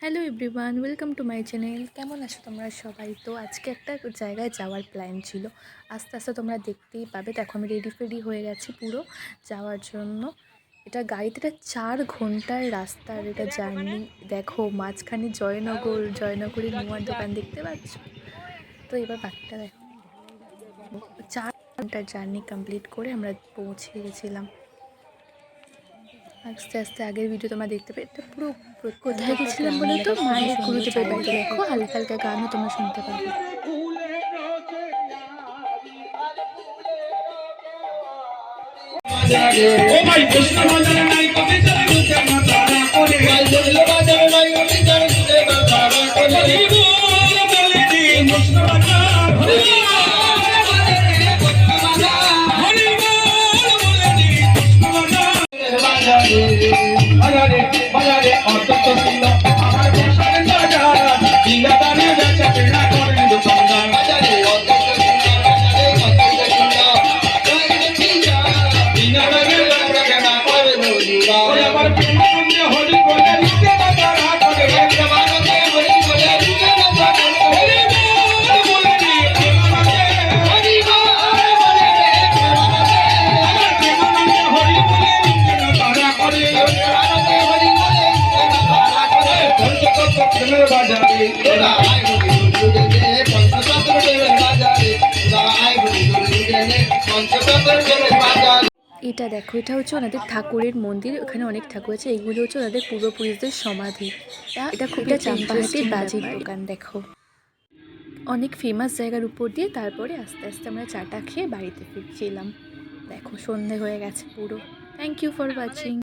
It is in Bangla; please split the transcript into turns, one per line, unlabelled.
Hello everyone, welcome to my channel. কেমন আছো তোমরা সবাই? তো আজকে একটা জায়গায় যাওয়ার প্ল্যান ছিল। আস্তে আস্তে তোমরা দেখতেই পাবে। দেখো আমি রেডি হয়ে গেছি পুরো যাওয়ার জন্য। এটা গাড়িতে এটা 4 ঘন্টার রাস্তার এটা জার্নি। দেখো মাঝখানে জয়নগরের মোয়ার দোকান দেখতে পাচ্ছ। তো এবার বাকিটা দেখো, 4 ঘন্টার জার্নি কমপ্লিট করে আমরা পৌঁছে গেছিলাম। আস্তে আস্তে আগের ভিডিও তোমরা দেখতে পেয়ে এটা পুরো কোথায় গেছিলাম বলো তো? মায়ের গুরুদেবের বাড়িতে। দেখো হালকা হালকা গানও তোমরা শুনতে পাবে।
বাজারে অত্যন্ত সুন্দর আমার বসার বাজার বিনা দামে বেচা কেনা করেন দোকানদার বাজারে অত্যন্ত সুন্দর বাজারে অত্যন্ত সুন্দর বিনা দামে বেচা কেনা করেন দোকানদার আমার প্রেমানন্দে হরি বলে রূপে বাজার করে প্রেমানন্দে হরি বলে রূপে বাজার করে হরি বলে রে প্রেমানন্দে হরি বলে রে প্রেমানন্দে আমার প্রেমানন্দে হরি বলে রূপে বাজার করে
এটা দেখো, এটা হচ্ছে ওনাদের ঠাকুরের মন্দির। ওখানে অনেক ঠাকুর আছে। এইগুলো হচ্ছে ওনাদের পূর্বপুরুষদের সমাধি। এটা খুবই চাম্পাহাটির বাজির দোকান। দেখো অনেক ফেমাস জায়গার উপর দিয়ে তারপরে আস্তে আস্তে আমরা চাটা খেয়ে বাড়িতে ফিরছিলাম। দেখো সন্ধে হয়ে গেছে পুরো। Thank you for watching.